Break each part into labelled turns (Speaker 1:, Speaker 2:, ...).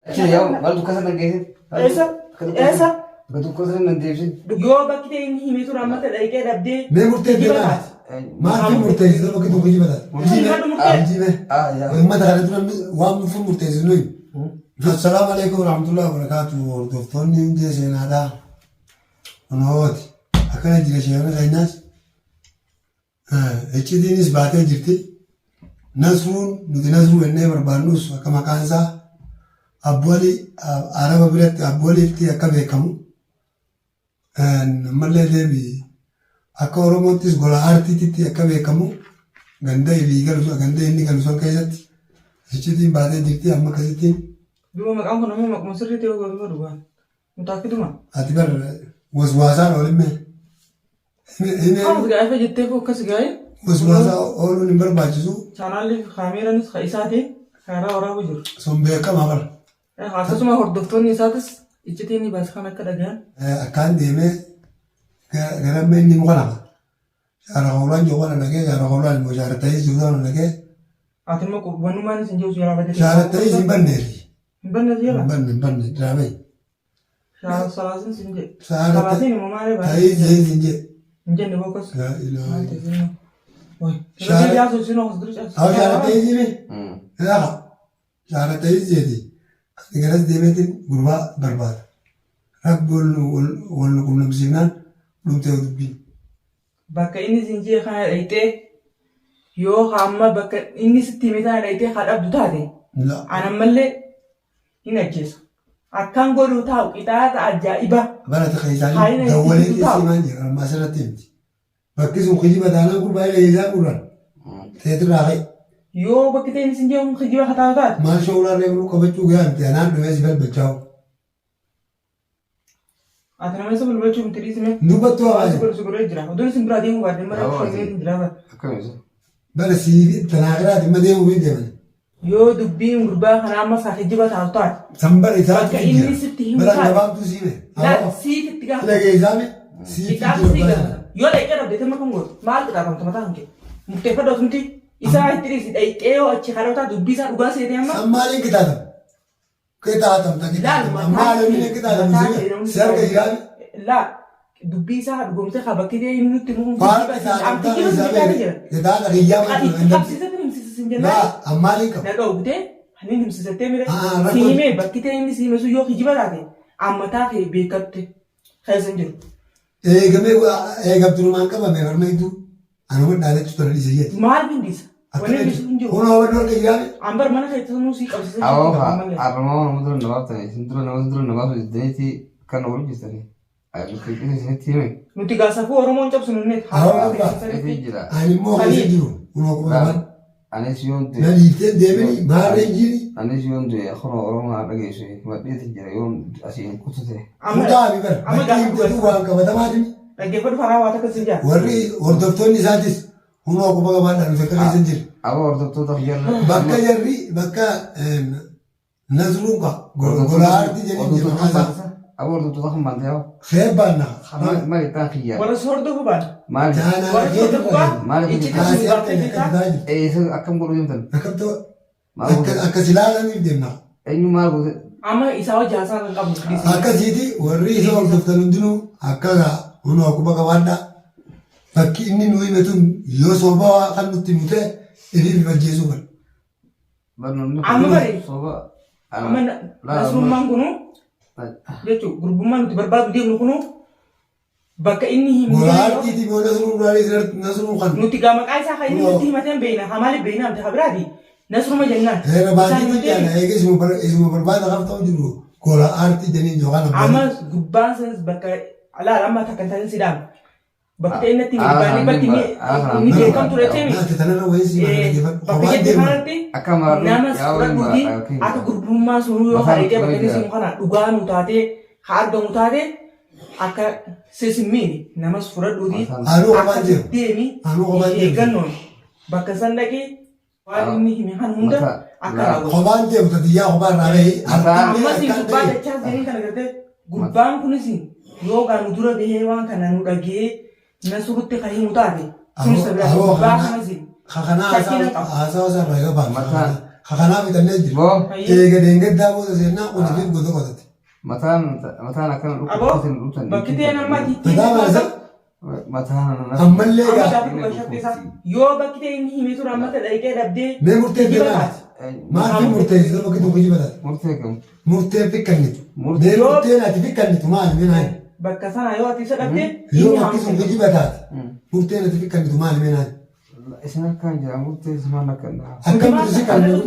Speaker 1: يوم ما دوك كسر نجيسين
Speaker 2: Eessa?
Speaker 1: بدوك كسر نجيسين
Speaker 2: Yoo bakki ta'e inni himee ture amma ta'e dhaqee dhabdee.
Speaker 3: Mee murteessee maal murteessee bakki tokko jibata. Uummata kana turan waan nuuf murteessu nuyi. Assalaamu alaikum warahmatullahi wabarakatuh. Hordoftoonni hundee seenaadhaa. Kunooti akkana jira sheekana keenyaas. Icciitiinis baatee jirti. Nasruun nuti nasruu jennee barbaannus akka maqaan isaa abboolii araba biratti abbooliitti akka beekamu. Ammallee deebii akka Oromoottis gola aartiitti akka beekamu ganda ilii galu ganda inni galu sun keessatti icciitiin baatee jirti amma akkasittiin.
Speaker 2: Duuba maqaan kun ammoo maquma sirriitti yoo gootuma dhugaan. Mutaakkiduma.
Speaker 3: Ati bar waswaasaan oolimme.
Speaker 2: Haala gaafa jettee koo akkas gaa'e.
Speaker 3: Waswaasaa ooluun hin barbaachisu.
Speaker 2: Chaanaalli kaameeraanis isaatiin karaa waraabaa jiru.
Speaker 3: Sun beekamaa bara.
Speaker 2: Akkasuma hordoftoonni isaatis icciitiin baas kan akka dhagaan.
Speaker 3: Akkaan deemee gara inni muka lama. Shaara hoolaan jookona dhagee shaara hoolaan immoo shaara ta'ee jiruudhaan dhagee.
Speaker 2: Ati immoo qubannummaan isin jiru yaala badee.
Speaker 3: Shaara ta'ee hin banneefi.
Speaker 2: Hin banne jira.
Speaker 3: Hin banne diraamee.
Speaker 2: Shaara salaasin sin jedhe.
Speaker 3: Shaara
Speaker 2: salaasin immoo maali baay'ee.
Speaker 3: ta'ee jee sin jedhe.
Speaker 2: Hin jenne bokkos.
Speaker 3: Shaara ta'ee jime. Ilaaha. Shaara ta'ee jeeti. Garas deemeetiin gurbaa barbaada. Rabbi wal nu qunnamsiifnaan dhumtee dubbiin.
Speaker 2: Bakka inni sinjii kana dhayitee yoo hamma bakka inni sitti himee kana dhayitee haa dhabdu taate. Anammallee hin ajjeesu. Akkaan godhuu taa'u qixaata ajaa'iba.
Speaker 3: Barata keessaan dawwalee keessi maan jira amma asirratti himti. Bakki sun kijiba taanaan gurbaa isaa gurraan. Teetirraa ka'e.
Speaker 2: Yoo bakki ta'e inni sinjii kun kijiba hataa taate.
Speaker 3: Maal shawuraa reebuu qabachuu gahamte anaan dhumee si balbachaa'u.
Speaker 2: Ati nama isa balbachuu miti dhiisime.
Speaker 3: Dubbattuu hawaasa.
Speaker 2: Suguree jira. Oduun isin biraa deemuu baadde mara shawuree hin jiraata.
Speaker 1: akkamiisa
Speaker 3: Bara siifi tanaagiraati ma deemuu fi deeman.
Speaker 2: Yoo dubbiin gurbaa kana amma isaa kijiba taatu taate.
Speaker 3: Sanbara isaa
Speaker 2: Bakka inni sitti himu
Speaker 3: bara
Speaker 2: taate.
Speaker 3: gabaabtuu siime.
Speaker 2: Siifitti gaafa.
Speaker 3: Lagee isaame siifi jira.
Speaker 2: Yoo dhaqee dhabdeetiin makon gootu maal qixaatamta mataa hanqee. Murteeffadhaa tumti isaa itti dhiisi dhayxee yoo achi kadhataa dubbii isaa dhugaa seetee amma.
Speaker 3: Sammaaliin kitaatam. Kitaatamta kitaatam. Ammaaliin kitaatam si harka jiraame.
Speaker 2: Laa dubbii isaa dhugoomsee haa bakki ta'e inni nutti mukuun
Speaker 3: Faata kitaatamta isaame. Kitaaba kiyyaa
Speaker 2: Itti qabsiisatti himsiisin jennaan.
Speaker 3: Laa ammaaliin qabu.
Speaker 2: Na dhowwitee hani himsiisattee mire.
Speaker 3: rakkoon-
Speaker 2: Siimee bakki ta'e inni siime sun yoo kijiba taate ammataa kee beekatte keessa jiru.
Speaker 3: Eegamee eegamturumaan qabame harmeetu anuma dhaalachu tola dhiise jetti.
Speaker 2: Maal bindisa? Wanni
Speaker 3: Akkana
Speaker 2: bisu hin jiru.
Speaker 3: kun hawwa dhoorga jiraame.
Speaker 2: Ambar mana keessa nuu sii qabsiisee
Speaker 1: awoo
Speaker 2: jirtu.
Speaker 1: harramaa nama dura nabaaftan isin dura nama dura nabaaftan jettaniiti kan wal jirtanii nuti isinitti hime
Speaker 2: Nuti gaasafuu Oromoon cabsu nunne
Speaker 1: itti jira
Speaker 3: Ani immoo keessa jiru. Kun hawwa
Speaker 1: anis yoon
Speaker 3: na
Speaker 1: du'e
Speaker 3: dhiiftee deemanii maarree jiri.
Speaker 1: anis yoon du'e akkuma oromoo haa dhageessu madheeti jira yoon asiin kutute
Speaker 3: Kutaafi bara. Bakki himteetu waan qabatamaatini.
Speaker 2: dhaggeeffatu faraa waa takka sin jaa.
Speaker 3: Warri hordoftoonni isaatis hunoo quba qabaadhaan dhufe akka keessa jiru.
Speaker 1: awoo hordoftoota jarra
Speaker 3: Bakka jarri bakka nasruun gola aartii jedhanii jiru kaasaa.
Speaker 1: awoo hordoftoota kan maal ta'e
Speaker 3: Seebbaan naqa.
Speaker 1: maal ittaan kiyyaa
Speaker 2: Warra sordofu baan.
Speaker 1: maal
Speaker 3: Jaanaa
Speaker 2: Warra sordofu baan.
Speaker 1: maal
Speaker 2: Itti
Speaker 3: kaasee
Speaker 2: kasuu
Speaker 3: akka
Speaker 2: baattee
Speaker 3: akka
Speaker 2: jirta.
Speaker 3: jiru.
Speaker 1: akkam godhuu himtan
Speaker 3: Akkatoo
Speaker 1: maal
Speaker 3: akka silaalaniif deemna.
Speaker 1: eenyu maal goote
Speaker 2: Amma isaa hojii haasaa kan qabu.
Speaker 3: Akkasiiti warri isa hordoftan hundinuu akka hunoo quba qabaadhaa. Bakki inni nu hime tun yoo soobaa kan nutti mute iliif ajjeesuu bara.
Speaker 1: barnoonni
Speaker 2: Amma bari.
Speaker 1: soba
Speaker 2: Amma nasrummaan kunu jechuun gurbummaan nuti barbaadu deemnu kunu bakka inni himu.
Speaker 3: Gola aartiiti boo nasruun duraalee nasruun kan.
Speaker 2: Nuti gaa maqaa isaa kan inni nutti himateen beekna. Haa maaliif beekna amte haa biraati. Nasruma jennaan.
Speaker 3: Heera baay'ee jaala eega isuma barbaada kan ta'u jiru gola aartii jedhanii yookaan
Speaker 2: Amma gubbaan sanas bakka alaala amma takka taasisan sidhaan. Bakka ta'e inni itti hirbaanii bakki inni beekamtu dha
Speaker 3: Naati tanarra wayii si
Speaker 2: bakka jette kanatti
Speaker 1: akka maal
Speaker 2: nama fudhadhuuti akka gurbummaa sun yoo haadhee bakka inni simu kana dhugaa nu taatee haa argamu taatee akka sisimmiini namas fudhadhuuti
Speaker 3: Anuu qophaan
Speaker 2: akka
Speaker 3: jiru.
Speaker 2: deemi
Speaker 3: Anuu qophaan jiru.
Speaker 2: eeggannoon bakka san dhaqee waan inni hime kan hunda akka raawwatu.
Speaker 3: Kophaan deemta biyyaa kophaan raabee
Speaker 2: Ammas gubbaa dachaa jiranii kana gartee gubbaan kunis yoo gaanu dura bahee waan kana nu dhagee nasurutti kan himu taate kunis gubbaa kanas
Speaker 3: kanaa haasawa isaa irraa egaa baafata. Kakanaaf itannee jiru.
Speaker 1: Boo.
Speaker 3: Eega deengeddaa booda seenaa qotifiin gosa qotatti.
Speaker 1: Mataan akkana
Speaker 2: Aboo
Speaker 1: dhukkubatin
Speaker 2: bakki ta'e nama
Speaker 3: Mataa maasa
Speaker 1: mataan
Speaker 3: ammallee
Speaker 2: amma
Speaker 3: gaa.
Speaker 2: gaafa dhuga shaffisaa yoo bakki ta'e inni himee ture amma dhaqee dhabdee
Speaker 3: Mee murtee deemaa. Maal murteessitu bakki tokko jibata.
Speaker 1: murtee kam
Speaker 3: Murtee fikkannitu.
Speaker 1: Murtee-
Speaker 3: Mee murteen ati fikkannitu maali mee naani?
Speaker 2: bakka sana yoo ati isa dhabdee
Speaker 3: Yoo
Speaker 2: inni
Speaker 3: bakki sun
Speaker 2: haamsa.
Speaker 3: kijibataati. Murteen ati fikkannitu maali mee naani?
Speaker 1: isin akkaan jira murtee ismaan akkan
Speaker 3: Akkam murtee si kan jiru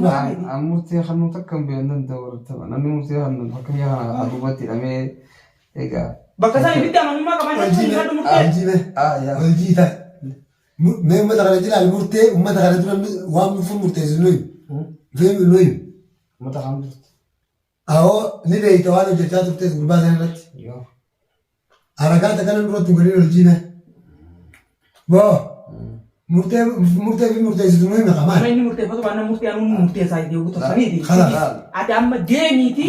Speaker 1: murtee hannuu takkan beekan dabartama namni murtee hannuu fakkan yaa adubatti hidhamee egaa
Speaker 2: Bakka sana ibitti amanummaa qaban jechuun
Speaker 3: Waljiime.
Speaker 2: inni murtee.
Speaker 3: Waljiime.
Speaker 1: yaa
Speaker 3: Waljii ta'a. Mee uummata kana jilaal murtee uummata kana dura waan murfuun murteessu nuyi. Feemi nuyi.
Speaker 1: mata kan jirti
Speaker 3: Awoo ni beeyta waan hojjechaa turtees gurbaa sana irratti.
Speaker 1: yoo
Speaker 3: Harakaata kana duratti godhee waljiime. Boo murtee fi murteessitu nuyi maqamaan.
Speaker 2: Amma inni murteeffatu waan nama murtee anuun murteessaa itti yogguu tassaniiti.
Speaker 3: Kalaas.
Speaker 2: Ati amma deemiiti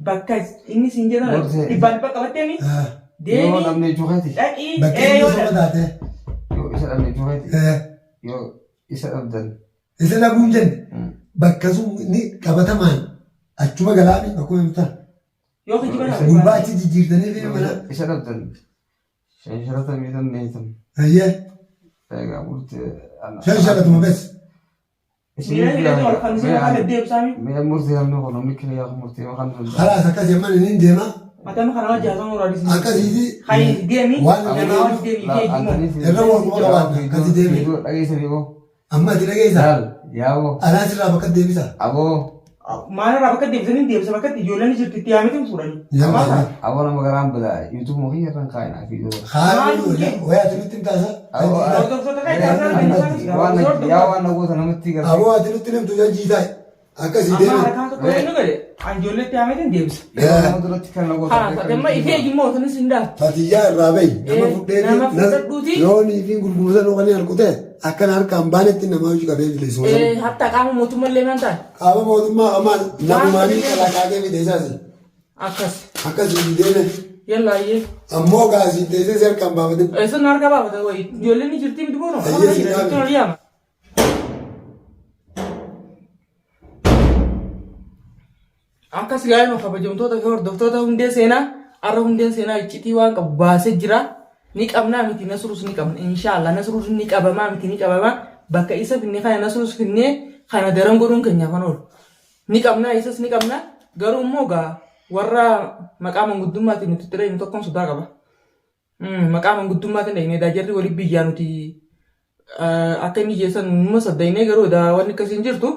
Speaker 2: bakka inni siin jedhan
Speaker 1: Murtee.
Speaker 2: dhibbaa dhibba qabatteemi
Speaker 1: yoo
Speaker 2: deemii
Speaker 1: dhabnee juuqeeti
Speaker 2: dhaqii
Speaker 3: Bakki
Speaker 2: yoo
Speaker 3: inni soba taate.
Speaker 1: yoo isa dhabnee juuqeeti yoo isa dhabdan
Speaker 3: Isa dhabuun jenne bakka sun ni qabatamaan achuma galaani akkuma himtan.
Speaker 2: yoo kijiba
Speaker 3: Gurbaa achi jijjiirtanii fi mana.
Speaker 1: isa dhabdan shanshirata miidhan neetan
Speaker 3: Ayyee
Speaker 1: egaa murtee
Speaker 3: shan shalatuma bes.
Speaker 2: miira hidhatee ol kan isin akka deddeebisaami
Speaker 1: mee murtee namni kun namni kira yaa murtee waan kan
Speaker 3: Kalaas akkas yemman inni deema.
Speaker 2: matama kana wajji haasawaa muraadisi
Speaker 3: Akkasiiti
Speaker 2: hayi deemii
Speaker 3: waan
Speaker 2: namaa wajji deemii kee himu
Speaker 3: irra walquba qabaata akkasi deemi.
Speaker 1: dhageessanii boo
Speaker 3: Amma ati dhageessa.
Speaker 1: laal yaaboo
Speaker 3: Alaas irraa bakka deebisa.
Speaker 1: aboo
Speaker 2: maalirraa bakka deebisanii deebisa bakka ijoolleen jirti itti yaamitiin fuudhanii amaasa
Speaker 1: aboo nama garaan bilaa yuutuub mukii irraan kaa'inaa fi yoo
Speaker 3: Haala wayaa ati nutti himtaasa.
Speaker 2: hordoftoota kan itaasaa
Speaker 1: yaa waan nagoota namatti gara
Speaker 3: Aboo ati nutti himtu jajjii taa'e. Akkasii
Speaker 2: amma
Speaker 3: deemi.
Speaker 2: harkaan tokko inni godhe an ijoollee itti yaamitiin deebisa
Speaker 1: yeroo nama duratti kan nagoota
Speaker 2: haa fatamma ifee immoo sanis hin daal
Speaker 3: Fatiyyaa irraa bahi. Nama
Speaker 2: nama fudhadhuuti.
Speaker 3: fudheeti. Loonii fi gurguratan oolanii harkutee akkana harkaan baanetti nama hojii qabee bileessuma sana.
Speaker 2: hatta qaama mootummallee maan ta'an
Speaker 3: Qaama mootummaa qamaan namumaanii kalaqaaqee fideessaasi.
Speaker 2: akkas
Speaker 3: Akkasii deeme.
Speaker 2: yallaayyee
Speaker 3: Ammoo gaasii teessee si harkaan baafate.
Speaker 2: eessan harka baafata wayi ijoolleen ni jirti miti bono
Speaker 3: Ayyee, si dhaabne.
Speaker 2: ol yaama akkas gaa'ima kabajamtoota fi hordoftoota hundee seenaa arra hundeen seenaa iccitii waan qabu baasee jira ni qabnaa miti nasruus ni qabna inshaallah nasruus ni qabamaa miti ni qabamaa bakka isa finne kana nasruus finne kana daran godhuun keenyaaf kan oolu ni qabnaa isas ni qabnaa garuu immoo gaa warra maqaa manguddummaatiin nuti ture inni tokkoon sodaa qaba maqaa manguddummaatiin dhahinee daajarri waliin biyyaa nuti akka inni jeessan numa saddainee garuu wanni akkasiin jirtu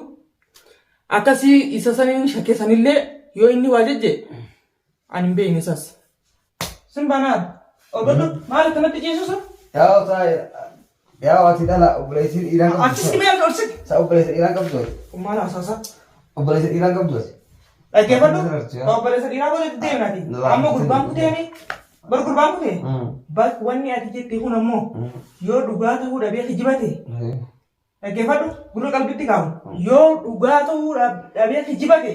Speaker 2: akkasii isa saniin shakkeessanillee yoo inni waa jejje ani hin beekne isas. Sin banaan obbolu maal kanatti ciisuusa?
Speaker 1: yaa taa'e yaa waati dhala obboleessi dhiiraan qabdu
Speaker 2: Achis dhimee ati olsit.
Speaker 1: sa obboleessa dhiiraan qabdu
Speaker 2: Maal haasaasa?
Speaker 1: obboleessa dhiiraan qabdu
Speaker 2: Dhaggeeffadhu obboleessa dhiiraa godhatti deemnaati. Amma gurbaan kuteemi bar gurbaan kutee bakki wanni ati jette kun ammoo yoo dhugaa ta'uu dhabee kijibate dhaggeeffadhu gurra qalbitti kaamu yoo dhugaa ta'uu dhabee kijibate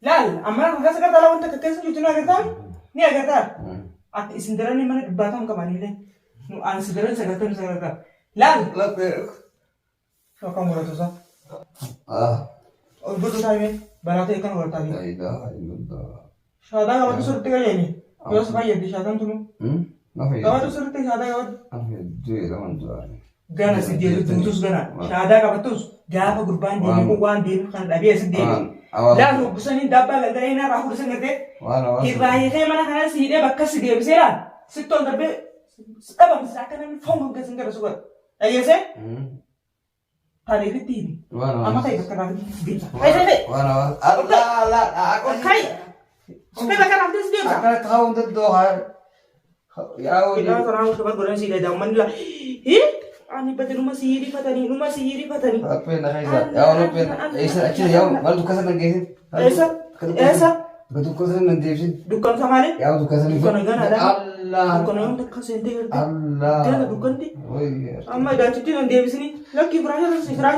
Speaker 2: laal amma kan keessa gartaa wanta akka keessa jirtu ni agartaa ni agartaa akka isin daranii mana dhibbaataa hin qabanillee ani isin daranii sagaltamni sagaltaa laal yookaan muratu isaa Obbolu taa'ee baraatee kan wartaa shaadaa qabatu sirriitti qajeelni yoo si fayyadde shaadaan tunu qabatu sirriitti shaadaa qabatu gana si deebitu tuutus gana shaadaa qabatus gaafa gurbaan deemu waan deemu kan dhabee si deemu laal hubbisanii dabbaa galgalee naa raafuu dhisan gartee irraa hiikee mana kana si hidhee bakka si deebisee laal sittoon darbee dhabamsa akka namni foon hanga sin gara sugar dhageessee taaleefitti himi amma kai bakka raafuu deemsa kai Supaya bakal nanti sedih tak?
Speaker 1: Akan tahu untuk doa. Ya,
Speaker 2: Kita orang sobat goreng sih dah zaman lah. Ih, ani pada rumah sihiri patani.
Speaker 1: apa nak kaisa? Ya, orang pen. Isa, actually, ya, malu tukasan nang gesin.
Speaker 2: Esa,
Speaker 1: Tukasan nang gesin.
Speaker 2: dukan sama ni.
Speaker 1: Ya, tukasan itu.
Speaker 2: Dukan negara ada.
Speaker 1: Allah.
Speaker 2: Dukan yang tak kasih ente.
Speaker 1: Allah.
Speaker 2: Dia nak dukan ti.
Speaker 1: Oh iya.
Speaker 2: Amma dah cuti nang dia sini. Lagi berapa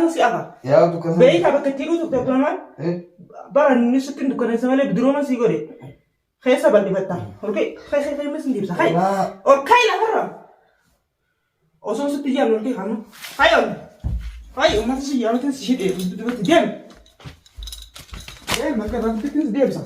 Speaker 2: si apa?
Speaker 1: Ya, tukasan.
Speaker 2: Baik apa ketiru tu teman. Barang ni sutin dukan sama le bedroom masih gore. Kaisa bandi betta. Oke, kaisa masih di bisa. Hai. Oh, kai lah orang. Osong suti jam nanti kamu. Hayo. هاي وما تشي يا ما تنسى شيء دبت ديم ديم ما كان بدك تنسى ديم صح